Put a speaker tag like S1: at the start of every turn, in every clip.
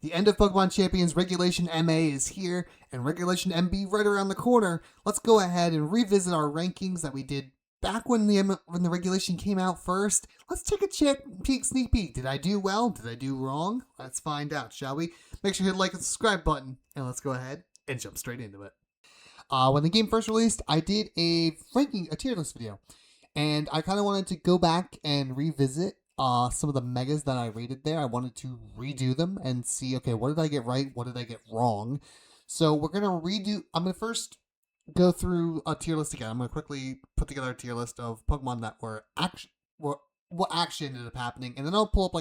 S1: The end of Pokemon Champions Regulation MA is here, and Regulation MB right around the corner. Let's go ahead and revisit our rankings that we did back when the regulation came out first. Let's take a sneak peek. Did I do well? Did I do wrong? Let's find out, shall we? Make sure you hit the like and subscribe button, and let's go ahead and jump straight into it. When the game first released, I did a tier list video, and I kind of wanted to go back and revisit some of the megas that I rated there. I wanted to redo them and see, okay, what did I get right? What did I get wrong? So I'm going to first go through a tier list again. I'm going to quickly put together a tier list of Pokemon that what actually ended up happening, and then I'll pull up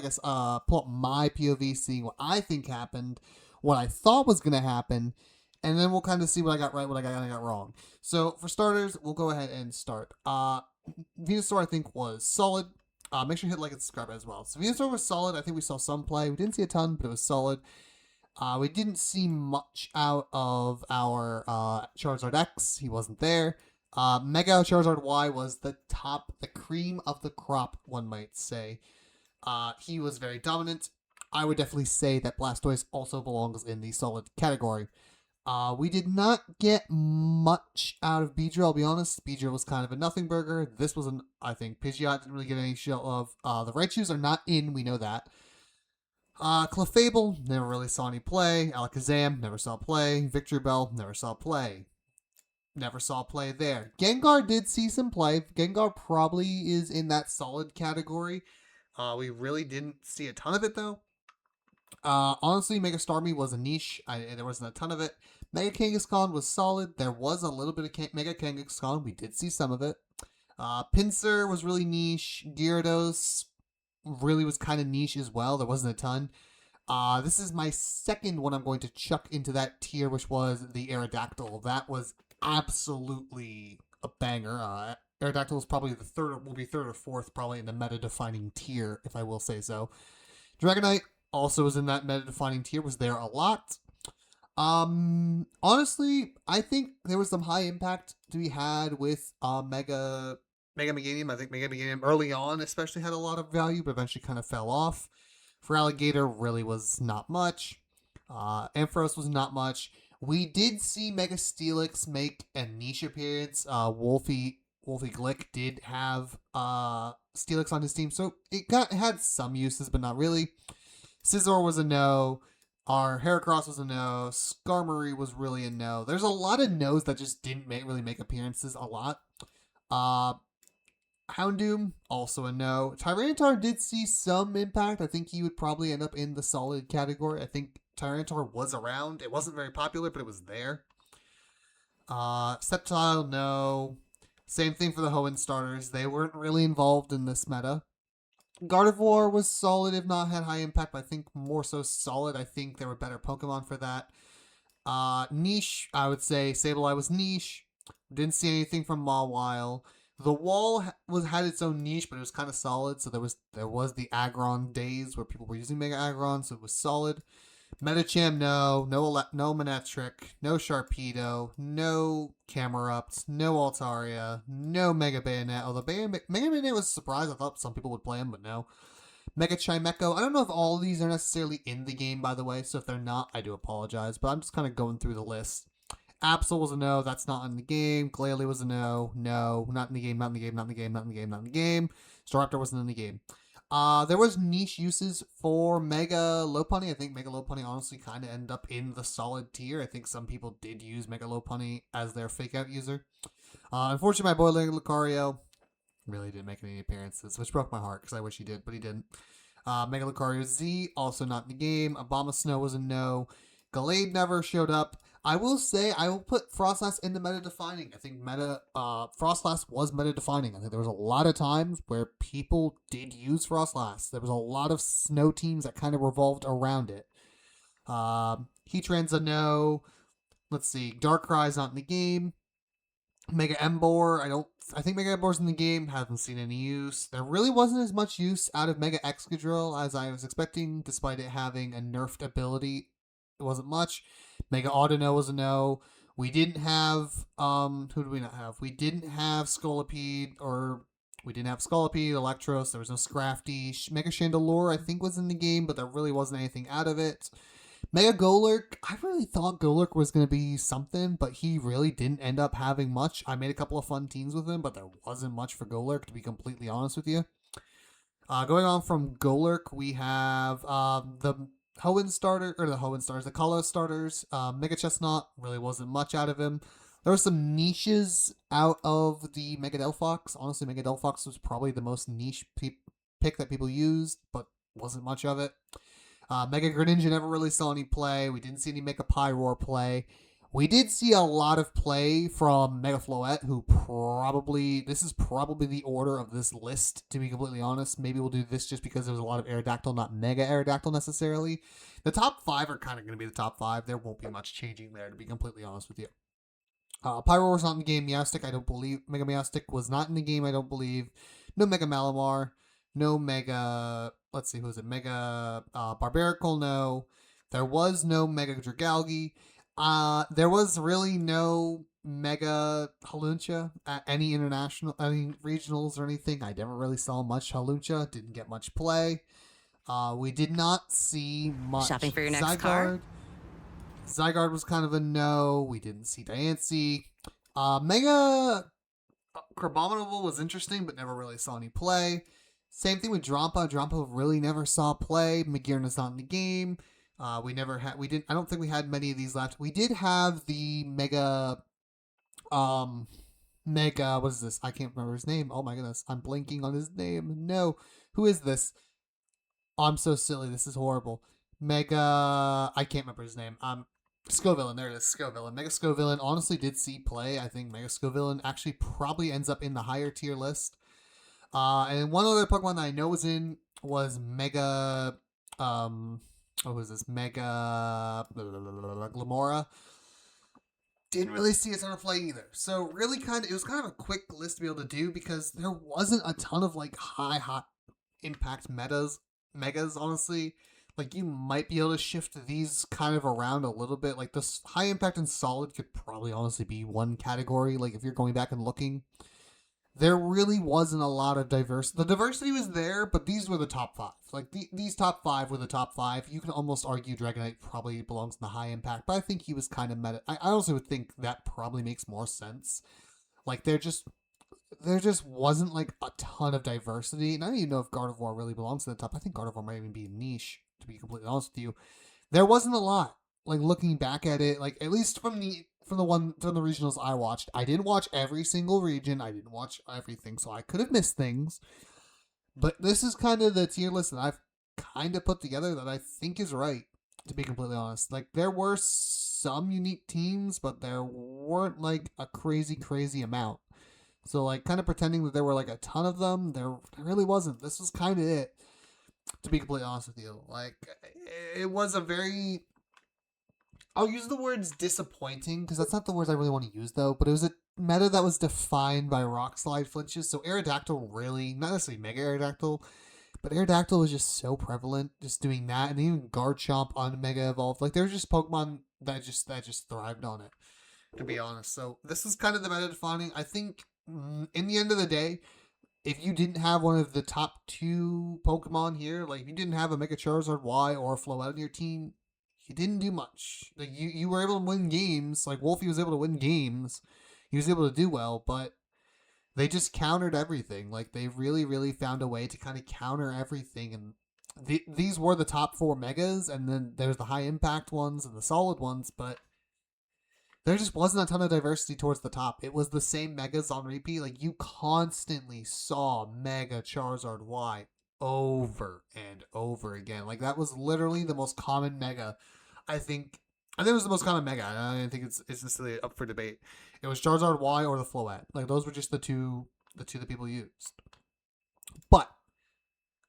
S1: my POV, seeing what I think happened, what I thought was going to happen, and then we'll kind of see what I got right, what I got wrong. So for starters, we'll go ahead and start. Venusaur, I think, was solid. Make sure you hit like and subscribe as well. So Venusaur was solid. I think we saw some play. We didn't see a ton, but it was solid. We didn't see much out of our Charizard X. He wasn't there. Mega Charizard Y was the cream of the crop, one might say. He was very dominant. I would definitely say that Blastoise also belongs in the solid category. We did not get much out of Beedrill, I'll be honest. Beedrill was kind of a nothing burger. This was I think Pidgeot didn't really get any show of. The Raichus are not in, we know that. Clefable, never really saw any play. Alakazam, never saw play. Victreebel, never saw play. Never saw play there. Gengar did see some play. Gengar probably is in that solid category. We really didn't see a ton of it, though. Honestly, Mega Starmie was a niche. There wasn't a ton of it. Mega Kangaskhan was solid. There was a little bit of Mega Kangaskhan. We did see some of it. Pinsir was really niche. Gyarados really was kind of niche as well. There wasn't a ton. This is my second one I'm going to chuck into that tier, which was the Aerodactyl. That was absolutely a banger. Aerodactyl is probably will be third or fourth probably in the meta-defining tier, if I will say so. Dragonite also was in that meta-defining tier, was there a lot. Honestly, I think there was some high impact to be had with Mega Meganium. I think Mega Meganium early on especially had a lot of value, but eventually kind of fell off. For Alligator, really was not much. Ampharos was not much. We did see Mega Steelix make a niche appearance. Wolfie Glick did have Steelix on his team, so it had some uses, but not really. Scizor was a no. Our Heracross was a no. Skarmory was really a no. There's a lot of no's that just didn't really make appearances a lot. Houndoom, also a no. Tyranitar did see some impact. I think he would probably end up in the solid category. I think Tyranitar was around. It wasn't very popular, but it was there. Sceptile, no. Same thing for the Hoenn starters. They weren't really involved in this meta. Gardevoir was solid, if not had high impact, but I think more so solid. I think there were better Pokemon for that. Niche, I would say Sableye was niche. Didn't see anything from Mawile. The wall had its own niche, but it was kind of solid. So there was the Aggron days where people were using Mega Aggron, so it was solid. Medicham, no Manectric, no Sharpedo, no Camerupt, no Altaria, no Mega Bayonet. Although Mega Bayonet was a surprise. I thought some people would play him, but no. Mega Chimecho. I don't know if all of these are necessarily in the game, by the way. So if they're not, I do apologize. But I'm just kind of going through the list. Absol was a no. That's not in the game. Glalie was a no. No, not in the game. Not in the game. Not in the game. Not in the game. Not in the game. Staraptor wasn't in the game. There was niche uses for Mega Lopunny. I think Mega Lopunny honestly kind of ended up in the solid tier. I think some people did use Mega Lopunny as their fake out user. Unfortunately, my boy Lucario really didn't make any appearances, which broke my heart because I wish he did, but he didn't. Mega Lucario Z, also not in the game. Abomasnow was a no. Gallade never showed up. I will say, I will put Frostlass in the meta-defining. I think Frostlass was meta-defining. I think there was a lot of times where people did use Frostlass. There was a lot of snow teams that kind of revolved around it. Heatran's a no. Let's see. Darkrai's not in the game. Mega Emboar, I think Mega Emboar's in the game. Haven't seen any use. There really wasn't as much use out of Mega Excadrill as I was expecting, despite it having a nerfed ability. It wasn't much. Mega Audino was a no. We didn't have, who did we not have? We didn't have Scolipede, Electros, there was no Scrafty. Mega Chandelure, I think, was in the game, but there really wasn't anything out of it. Mega Golurk, I really thought Golurk was going to be something, but he really didn't end up having much. I made a couple of fun teams with him, but there wasn't much for Golurk, to be completely honest with you. Going on from Golurk, we have the the Kala starters. Mega Chestnut really wasn't much out of him. There were some niches out of the Mega Delphox. Honestly, Mega Delphox was probably the most niche pick that people used, but wasn't much of it. Mega Greninja never really saw any play. We didn't see any Mega Pyroar play. We did see a lot of play from Mega Floette, this is probably the order of this list, to be completely honest. Maybe we'll do this just because there was a lot of Aerodactyl, not Mega Aerodactyl necessarily. The top 5 are kind of going to be the top 5. There won't be much changing there, to be completely honest with you. Pyroar was not in the game. Meowstic, I don't believe. Mega Meowstic was not in the game, I don't believe. No Mega Malamar. No Mega... Let's see, who is it? Mega Barbaracle, no. There was no Mega Dragalge. There was really no Mega Haluncha at any regionals or anything. I never really saw much Haluncha. Didn't get much play. We did not see much
S2: Shopping for your next
S1: Zygarde.
S2: car?
S1: Zygarde was kind of a no. We didn't see Diancie. Mega Crabominable was interesting, but never really saw any play. Same thing with Drampa. Drampa really never saw play. Magearna's not in the game. I don't think we had many of these left. We did have the Mega, what is this? I can't remember his name. Oh my goodness. I'm blanking on his name. No. Who is this? Oh, I'm so silly. This is horrible. I can't remember his name. Scovillain. There it is. Scovillain. Mega Scovillain honestly did see play. I think Mega Scovillain actually probably ends up in the higher tier list. And one other Pokemon that I know was Mega, what was this? Mega Glamora. Didn't really see a ton of play either. So really it was kind of a quick list to be able to do because there wasn't a ton of like high impact megas, honestly. Like you might be able to shift these kind of around a little bit. Like this high impact and solid could probably honestly be one category. Like if you're going back and looking, there really wasn't a lot of diversity. The diversity was there, but these were the top 5. Like, these top 5 were the top 5. You can almost argue Dragonite probably belongs in the high impact, but I think he was kind of meta. I also would think that probably makes more sense. Like, there just wasn't, like, a ton of diversity. And I don't even know if Gardevoir really belongs to the top. I think Gardevoir might even be a niche, to be completely honest with you. There wasn't a lot. Like, looking back at it, like, at least from the regionals I watched. I didn't watch every single region. I didn't watch everything, so I could have missed things. But this is kind of the tier list that I've kind of put together that I think is right, to be completely honest. Like, there were some unique teams, but there weren't, like, a crazy amount. So, like, kind of pretending that there were, like, a ton of them, there really wasn't. This was kind of it, to be completely honest with you. Like, it was a very... I'll use the words disappointing, because that's not the words I really want to use, though, but it was a meta that was defined by Rock Slide flinches, so Aerodactyl really, not necessarily Mega Aerodactyl, but Aerodactyl was just so prevalent, just doing that, and even Garchomp on Mega Evolve, like, there were just Pokemon that just thrived on it, to be honest. So, this is kind of the meta defining. I think, in the end of the day, if you didn't have one of the top 2 Pokemon here, like, if you didn't have a Mega Charizard Y or a Floette on your team, you didn't do much. Like you were able to win games. Like Wolfie was able to win games. He was able to do well, but they just countered everything. Like they really found a way to kind of counter everything. And these were the top 4 megas, and then there's the high impact ones and the solid ones. But there just wasn't a ton of diversity towards the top. It was the same megas on repeat. Like you constantly saw Mega Charizard Y over and over again. Like that was literally the most common mega. I think it was the most common mega. I don't think it's necessarily up for debate. It was Charizard Y or the Floette. Like those were just the two that people used. But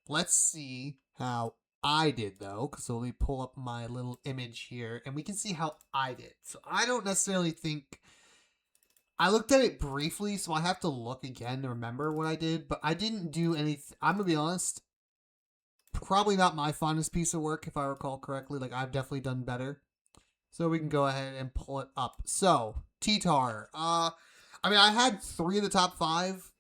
S1: let's see how I did though, because let me pull up my little image here and we can see how I did. So I don't necessarily think I looked at it briefly, so I have to look again to remember what I did, but I didn't do anything. I'm going to be honest, probably not my finest piece of work, if I recall correctly. Like, I've definitely done better. So we can go ahead and pull it up. So, T-Tar. I had 3 of the top 5,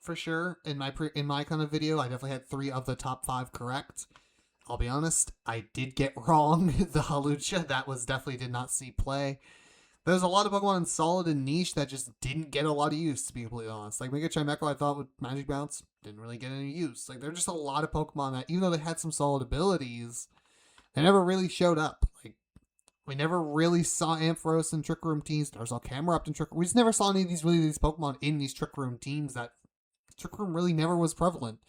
S1: for sure, in my kind of video. I definitely had 3 of the top 5 correct. I'll be honest, I did get wrong. The Halucha, that was definitely did not see play. There's a lot of Pokemon in Solid and Niche that just didn't get a lot of use, to be completely honest. Like Mega Chimecho, I thought with Magic Bounce, didn't really get any use. Like, there are just a lot of Pokemon that, even though they had some solid abilities, they never really showed up. Like, we never really saw Ampharos in Trick Room teams. Never saw Camerupt in Trick Room. We just never saw any of these Pokemon in these Trick Room teams that Trick Room really never was prevalent.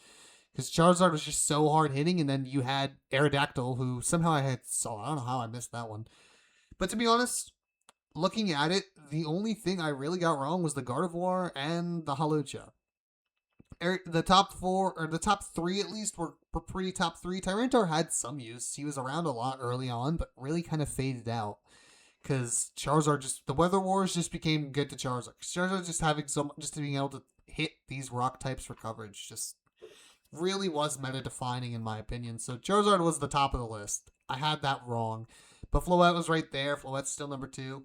S1: Because Charizard was just so hard hitting, and then you had Aerodactyl, who somehow I don't know how I missed that one. But to be honest, looking at it, the only thing I really got wrong was the Gardevoir and the Halucha. The top four, or the top three at least, were pretty top three. Tyranitar had some use. He was around a lot early on, but really kind of faded out. Because Charizard the Weather Wars just became good to Charizard. Charizard just being able to hit these rock types for coverage just really was meta defining in my opinion. So Charizard was the top of the list. I had that wrong. But Floette was right there. Floette's still number 2.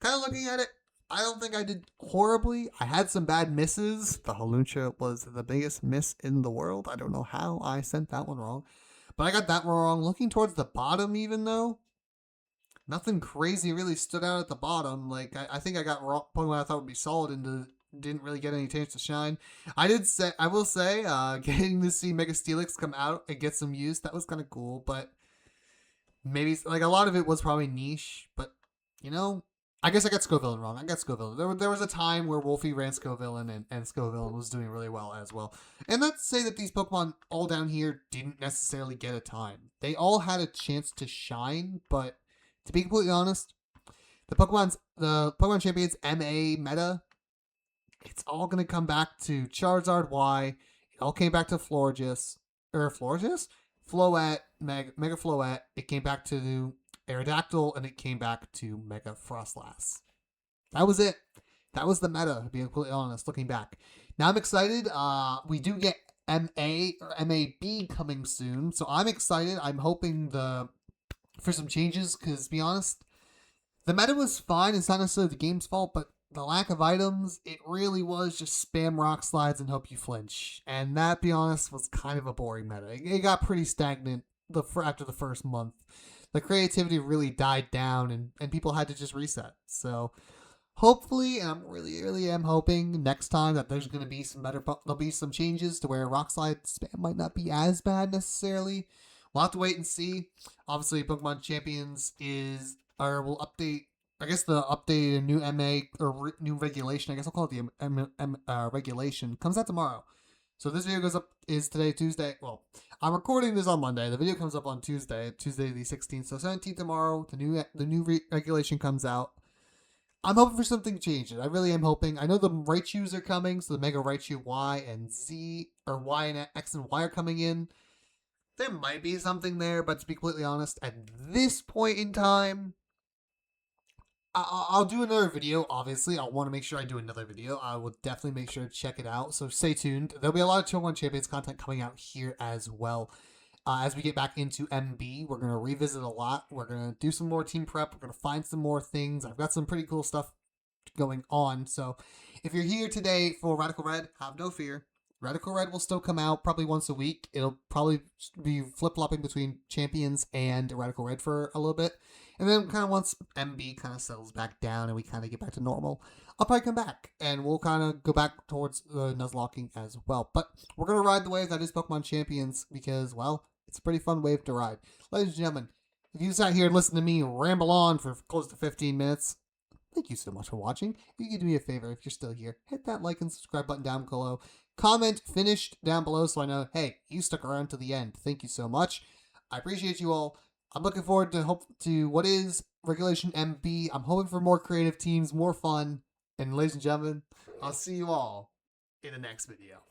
S1: Kind of looking at it, I don't think I did horribly. I had some bad misses. The Halucha was the biggest miss in the world. I don't know how I sent that one wrong. But I got that one wrong. Looking towards the bottom even though, nothing crazy really stood out at the bottom. Like, I think I got wrong Pokemon I thought would be solid and didn't really get any chance to shine. I will say, getting to see Mega Steelix come out and get some use, that was kind of cool. But maybe, like, a lot of it was probably niche. But, you know, I guess I got Scovillain wrong. I got Scovillain. There was a time where Wolfie ran Scovillain and Scovillain was doing really well as well. And let's say that these Pokemon all down here didn't necessarily get a time. They all had a chance to shine, but to be completely honest, the Pokemon Champions MA meta, it's all going to come back to Charizard Y. It all came back to Florges. Floette, Mega Floette. It came back to Aerodactyl, and it came back to Mega Frostlass. That was it. That was the meta, to be completely honest, looking back. Now I'm excited. We do get MA or MAB coming soon, so I'm excited. I'm hoping for some changes, because to be honest, the meta was fine. It's not necessarily the game's fault, but the lack of items, it really was just spam rock slides and hope you flinch. And that, to be honest, was kind of a boring meta. It got pretty stagnant after the first month. The creativity really died down, and people had to just reset. So hopefully, and I'm really am hoping next time that there's going to be there'll be some changes to where rock slide spam might not be as bad necessarily. We'll have to wait and see. Obviously, Pokemon Champions will update. I guess the updated new MA or new regulation, I guess I'll call it the regulation, comes out tomorrow. So this video goes up is today, Tuesday. Well, I'm recording this on Monday. The video comes up on Tuesday the 16th. So 17th tomorrow, the new regulation comes out. I'm hoping for something to change it. I really am hoping. I know the Raichus are coming, so the Mega Raichu Y and Z, or Y and X and Y are coming in. There might be something there, but to be completely honest, at this point in time, I'll do another video, obviously. I'll want to make sure I do another video. I will definitely make sure to check it out. So stay tuned. There'll be a lot of Pokemon Champions content coming out here as well. As we get back into MB, we're going to revisit a lot. We're going to do some more team prep. We're going to find some more things. I've got some pretty cool stuff going on. So if you're here today for Radical Red, have no fear. Radical Red will still come out probably once a week. It'll probably be flip-flopping between Champions and Radical Red for a little bit. And then kind of once MB kind of settles back down and we kind of get back to normal, I'll probably come back. And we'll kind of go back towards Nuzlocking as well. But we're going to ride the wave that is Pokemon Champions because, well, it's a pretty fun wave to ride. Ladies and gentlemen, if you sat here and listened to me ramble on for close to 15 minutes, thank you so much for watching. If you could do me a favor, if you're still here, hit that like and subscribe button down below. Comment finished down below so I know, hey, you stuck around to the end. Thank you so much. I appreciate you all. I'm looking forward to what is Regulation MB. I'm hoping for more creative teams, more fun. And ladies and gentlemen, I'll see you all in the next video.